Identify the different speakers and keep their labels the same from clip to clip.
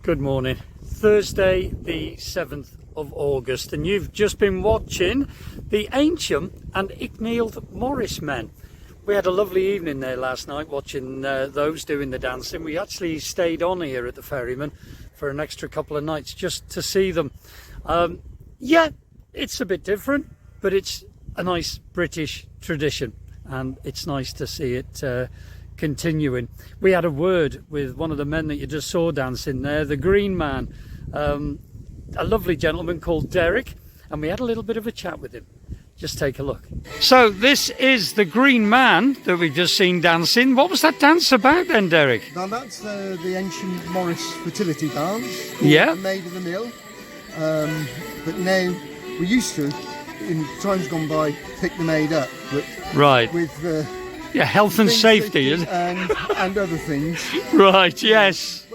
Speaker 1: Good morning. Thursday the 7th of August, and you've just been watching the Ancient and Icknield Morris men. We had a lovely evening there last night watching those doing the dancing. We actually stayed on here at the Ferryman for an extra couple of nights just to see them. Yeah, it's a bit different, but it's a nice British tradition, and it's nice to see it continuing. We had a word with one of the men that you just saw dancing there, the green man, a lovely gentleman called Derek, and we had a little bit of a chat with him. Just take a look. So this is the green man that we've just seen dancing. What was that dance about then, Derek?
Speaker 2: Now that's the ancient Morris fertility dance,
Speaker 1: yeah,
Speaker 2: Maid of the Mill, but now we used to, in times gone by, pick the maid up, but
Speaker 1: right,
Speaker 2: with
Speaker 1: yeah, health and safety
Speaker 2: and other things.
Speaker 1: Right, yes.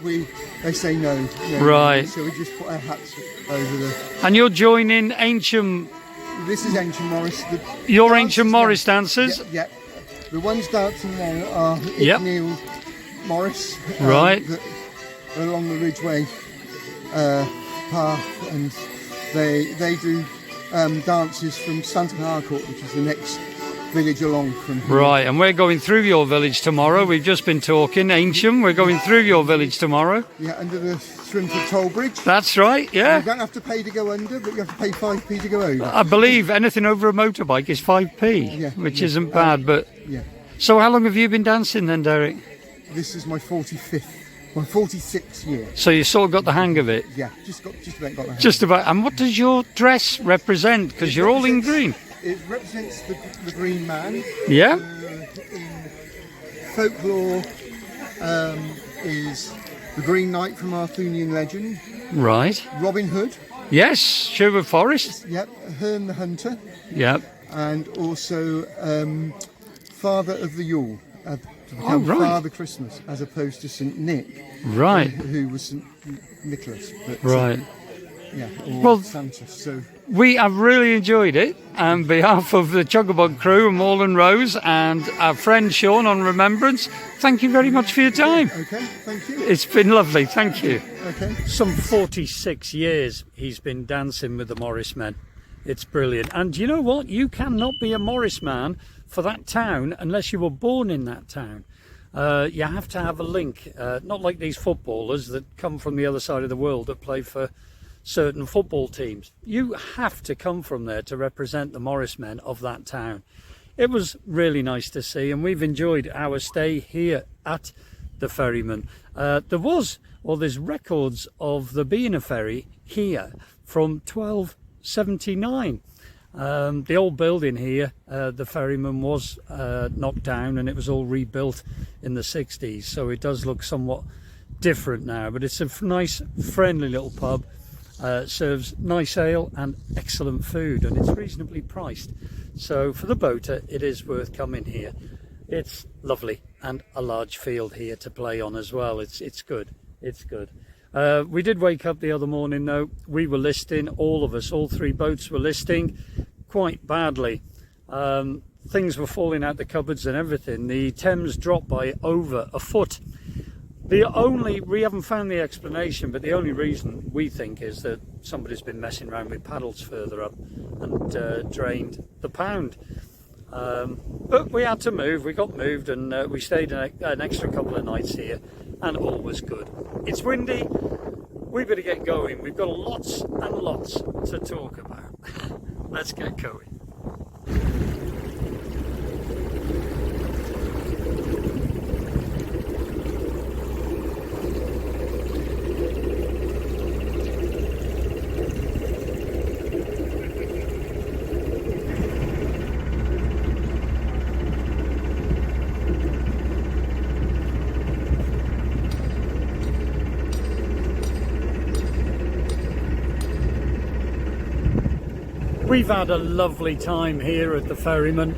Speaker 2: They say no.
Speaker 1: Right.
Speaker 2: So we just put our hats over the.
Speaker 1: And you're joining Ancient.
Speaker 2: This is Ancient Morris.
Speaker 1: Your Ancient Morris dancers.
Speaker 2: Yeah. The ones dancing now are Icknield Morris.
Speaker 1: Right.
Speaker 2: Along the Ridgeway path, and they do dances from Stanton Harcourt, which is the next village along from here. Right,
Speaker 1: and we're going through your village tomorrow. We've just been talking Ancient. We're going through your village tomorrow.
Speaker 2: Yeah, under the Swinford toll bridge.
Speaker 1: That's right, yeah.
Speaker 2: You don't have to pay to go under, but you have to pay 5p to go over.
Speaker 1: I believe anything over a motorbike is 5p,
Speaker 2: yeah,
Speaker 1: which isn't bad, but...
Speaker 2: Yeah.
Speaker 1: So how long have you been dancing then, Derek?
Speaker 2: This is my 46th year.
Speaker 1: So you sort of got the hang of it?
Speaker 2: Yeah, just about got the hang.
Speaker 1: Just about. And what does your dress represent? Because you're all in green.
Speaker 2: It represents the green man.
Speaker 1: Yeah.
Speaker 2: In folklore, is the Green Knight from Arthurian legend.
Speaker 1: Right.
Speaker 2: Robin Hood.
Speaker 1: Yes, Sherwood Forest.
Speaker 2: Yep. Herne the Hunter.
Speaker 1: Yep.
Speaker 2: And also Father of the Yule. To become Father Christmas, as opposed to St. Nick.
Speaker 1: Right.
Speaker 2: Who was St. Nicholas. But,
Speaker 1: right.
Speaker 2: Yeah, or
Speaker 1: well,
Speaker 2: Santa. So
Speaker 1: we have really enjoyed it. On behalf of the Chugabug crew and Morland Rose and our friend Sean on Remembrance, thank you very much for your time.
Speaker 2: Okay, thank you.
Speaker 1: It's been lovely, thank you.
Speaker 2: Okay.
Speaker 1: Some 46 years he's been dancing with the Morris men. It's brilliant. And you know what? You cannot be a Morris man for that town unless you were born in that town. You have to have a link, not like these footballers that come from the other side of the world that play for certain football teams. You have to come from there to represent the Morris men of that town. It was really nice to see, and we've enjoyed our stay here at the Ferryman. There's records of there being a ferry here from 1279. The old building here, the Ferryman, was knocked down and it was all rebuilt in the 60s, so it does look somewhat different now, but it's a nice friendly little pub. Serves nice ale and excellent food, and it's reasonably priced, so for the boater it is worth coming here. It's lovely, and a large field here to play on as well. It's good. We did wake up the other morning though. We were listing, all of us, all three boats were listing quite badly. Things were falling out the cupboards and everything. The Thames dropped by over a foot. We haven't found the explanation, but the only reason we think is that somebody's been messing around with paddles further up and drained the pound. But we had to move, we got moved, and we stayed an extra couple of nights here, and all was good. It's windy, we better get going. We've got lots and lots to talk about. Let's get going. We've had a lovely time here at the Ferryman.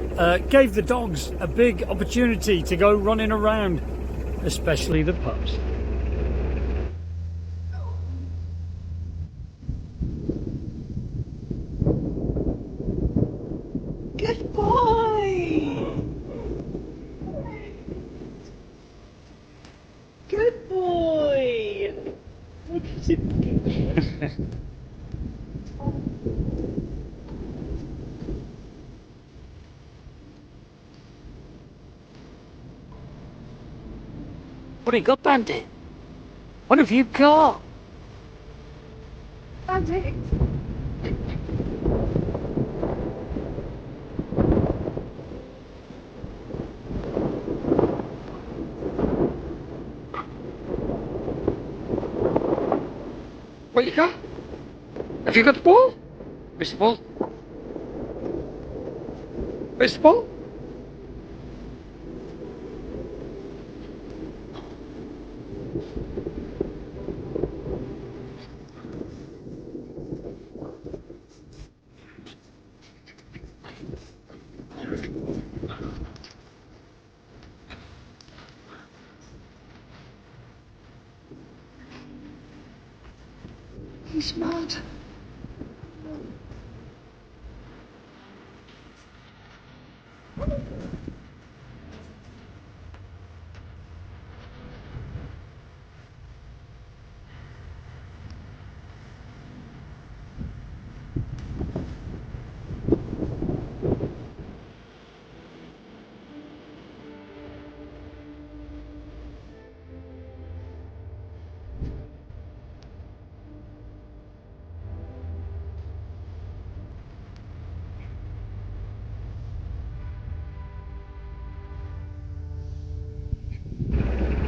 Speaker 1: Gave the dogs a big opportunity to go running around, especially the pups.
Speaker 3: Good boy! Good boy!
Speaker 1: What have you got, Bandit? What have you got?
Speaker 3: Bandit.
Speaker 1: What you got? Have you got the ball? Where's the ball? Where's the ball?
Speaker 3: He's mad.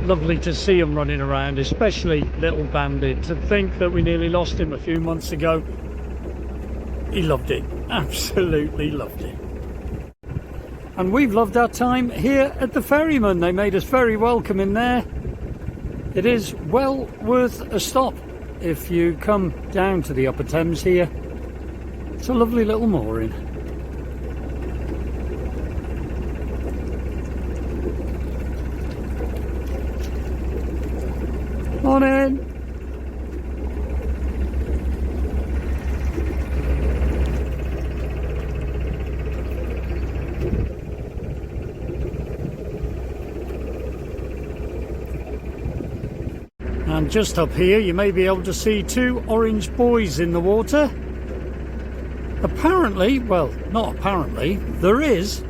Speaker 1: Lovely to see him running around, especially little Bandit. To think that we nearly lost him a few months ago. He loved it, absolutely loved it. And we've loved our time here at the Ferryman. They made us very welcome in there. It is well worth a stop if you come down to the Upper Thames here. It's a lovely little mooring. Morning. And just up here you may be able to see two orange buoys in the water. Apparently, well, not apparently, there is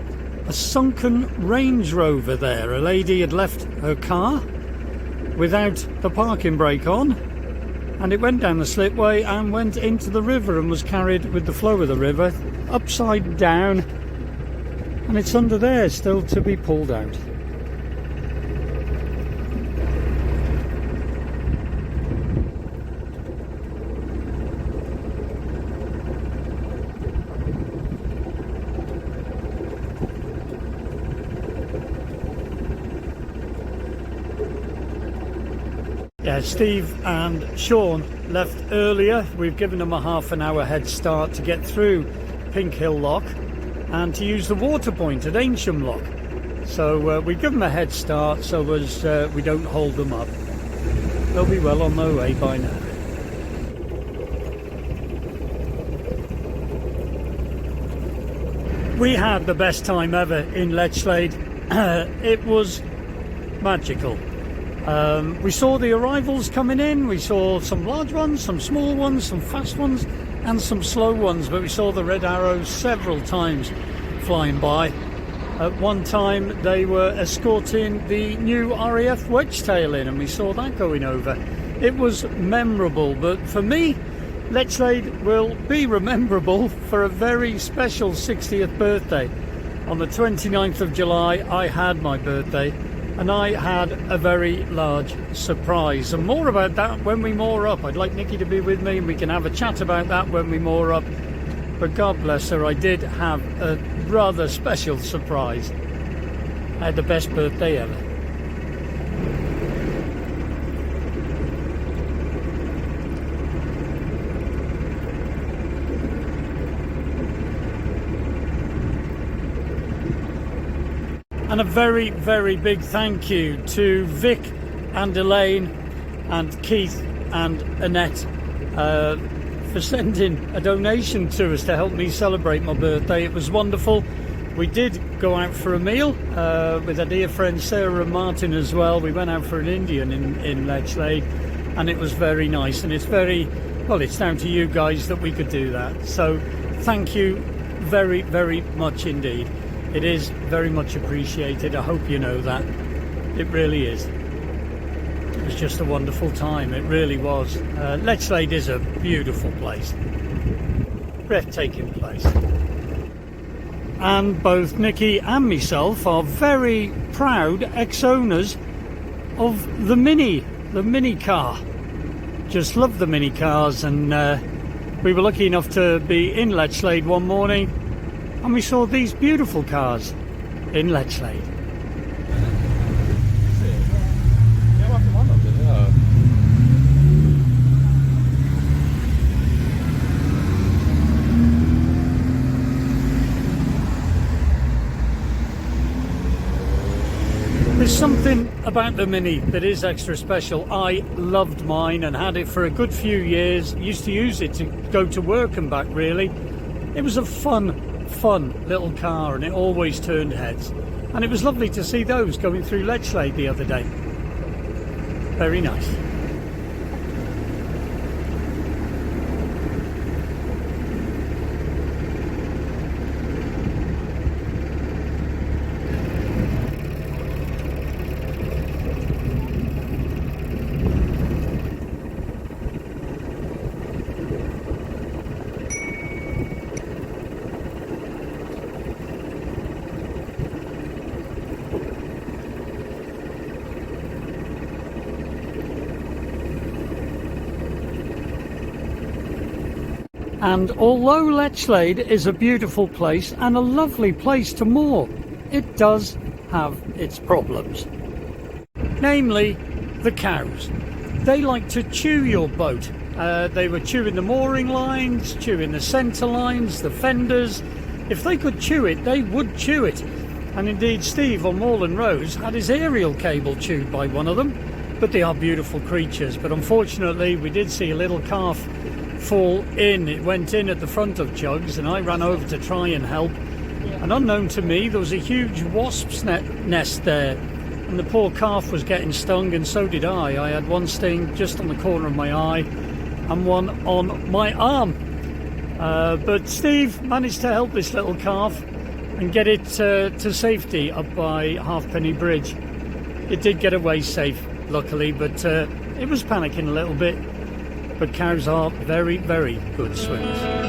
Speaker 1: a sunken Range Rover there. A lady had left her car without the parking brake on, and it went down the slipway and went into the river and was carried with the flow of the river upside down, and it's under there still to be pulled out. Yeah, Steve and Sean left earlier. We've given them a half an hour head start to get through Pink Hill Lock and to use the water point at Ancient Lock. So we give them a head start so as we don't hold them up. They'll be well on their way by now. We had the best time ever in Lechlade. It was magical. We saw the arrivals coming in. We saw some large ones, some small ones, some fast ones and some slow ones, but we saw the red arrows several times flying by. At one time they were escorting the new RAF Wedgetail in, and we saw that going over. It was memorable, but for me Lechlade will be rememberable for a very special 60th birthday. On the 29th of July I had my birthday, and I had a very large surprise, and more about that when we moor up. I'd like Nikki to be with me and we can have a chat about that when we moor up. But God bless her, I did have a rather special surprise. I had the best birthday ever. And a very, very big thank you to Vic and Elaine and Keith and Annette for sending a donation to us to help me celebrate my birthday. It was wonderful. We did go out for a meal with our dear friends Sarah and Martin as well. We went out for an Indian in Lechlade, and it was very nice. And it's very, well, it's down to you guys that we could do that. So thank you very, very much indeed. It is very much appreciated. I hope you know that. It really is. was just a wonderful time. It really was. Lechlade is a beautiful place, breathtaking place. And both Nikki and myself are very proud ex-owners of the mini car. Just love the mini cars, and we were lucky enough to be in Lechlade one morning and we saw these beautiful cars in Lechlade. There's something about the Mini that is extra special. I loved mine and had it for a good few years. Used to use it to go to work and back, really. It was a fun little car, and it always turned heads. And it was lovely to see those going through Lechlade the other day. Very nice. And although Lechlade is a beautiful place and a lovely place to moor, it does have its problems. Namely, the cows. They like to chew your boat. They were chewing the mooring lines, chewing the centre lines, the fenders. If they could chew it, they would chew it. And indeed, Steve on Moorland Rose had his aerial cable chewed by one of them. But they are beautiful creatures. But unfortunately, we did see a little calf fall in. It went in at the front of Chugs, and I ran over to try and help. And unknown to me, there was a huge wasp's nest there, and the poor calf was getting stung, and so did I. I had one sting just on the corner of my eye and one on my arm. But Steve managed to help this little calf and get it to safety up by Halfpenny Bridge. It did get away safe, luckily, but it was panicking a little bit. But cows are very, very good swimmers.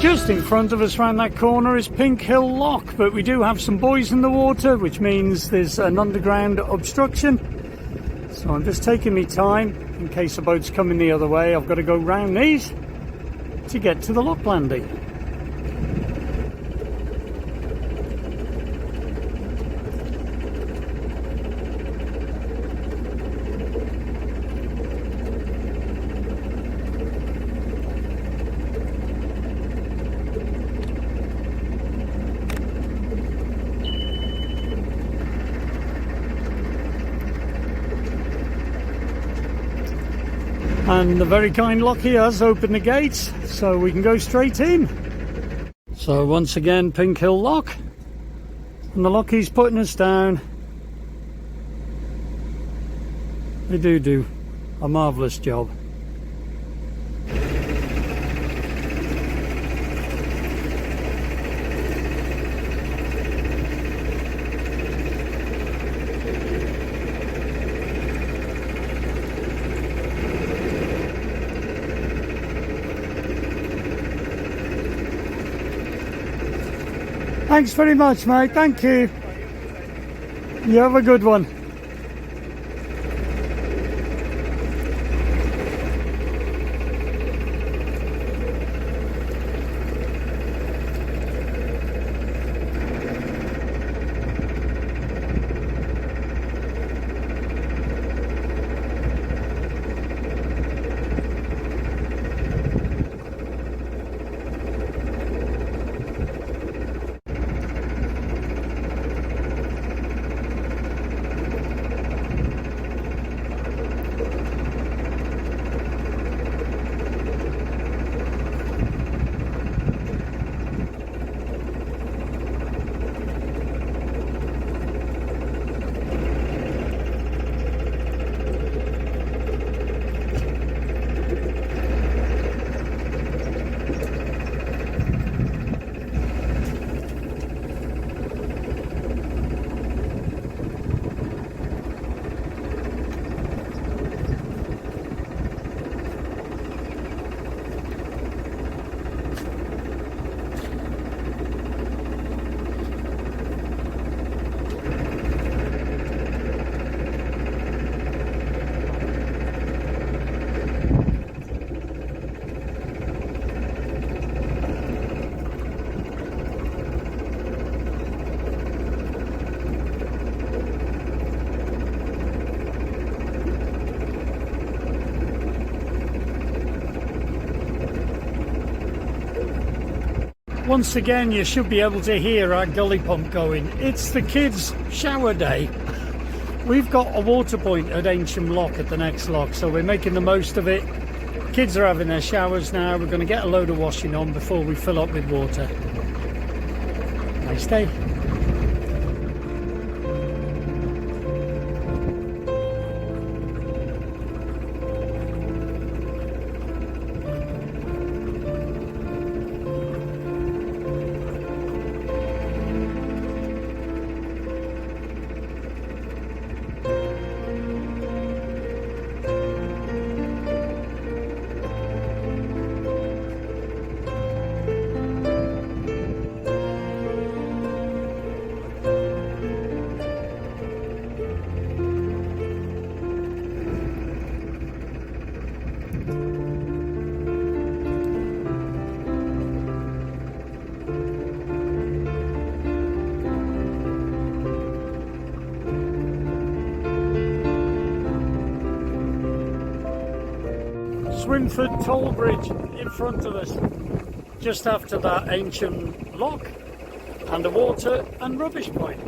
Speaker 1: Just in front of us round that corner is Pink Hill Lock, but we do have some buoys in the water, which means there's an underground obstruction. So I'm just taking me time in case the boat's coming the other way. I've got to go round these to get to the lock landing. And the very kind Lockie has opened the gates so we can go straight in. So once again, Pink Hill Lock, and the Lockie's putting us down. They do a marvellous job. Thanks very much, mate. Thank you. You have a good one. Once again, you should be able to hear our gully pump going. It's the kids' shower day. We've got a water point at Ancient Lock at the next lock, so we're making the most of it. Kids are having their showers now. We're going to get a load of washing on before we fill up with water. Nice day. Swinford Toll Bridge in front of us, just after that Ancient Lock and a water and rubbish point.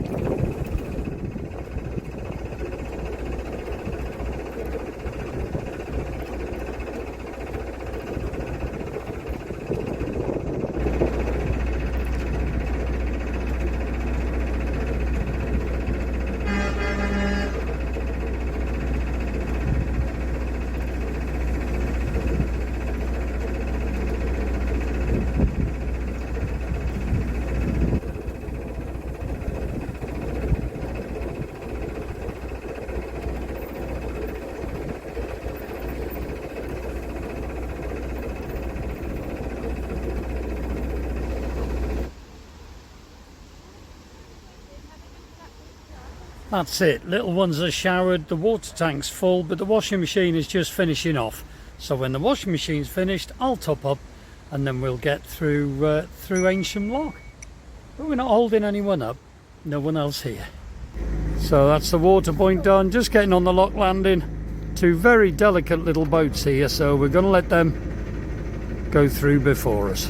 Speaker 1: That's it, little ones are showered, the water tank's full, but the washing machine is just finishing off. So when the washing machine's finished, I'll top up and then we'll get through Ancient Lock. But we're not holding anyone up, no one else here. So that's the water point done, just getting on the lock landing. Two very delicate little boats here, so we're going to let them go through before us.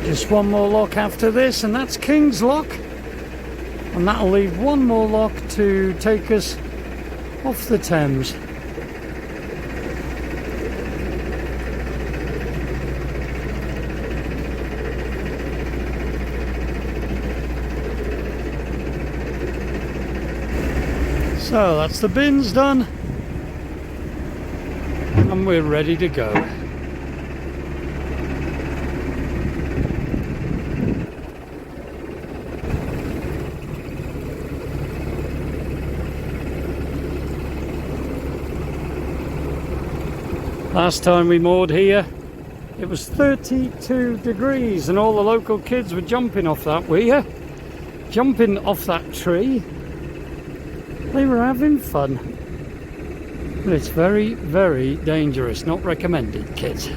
Speaker 1: Just one more lock after this, and that's King's Lock. And that'll leave one more lock to take us off the Thames. So that's the bins done, and we're ready to go. Last time we moored here, it was 32 degrees and all the local kids were jumping off that weir, jumping off that tree. They were having fun. But it's very, very dangerous. Not recommended, kids.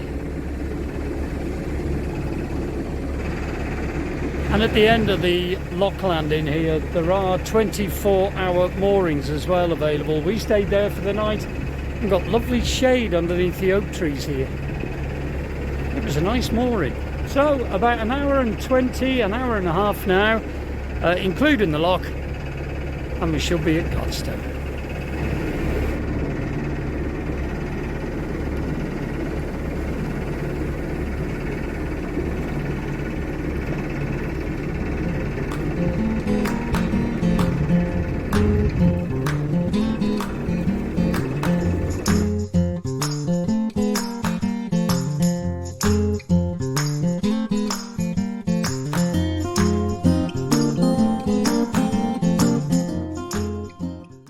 Speaker 1: And at the end of the lock landing here, there are 24-hour moorings as well available. We stayed there for the night and got lovely shade underneath the oak trees here. It was a nice mooring. So about an hour and 20, an hour and a half now, including the lock, and we shall be at Godstone.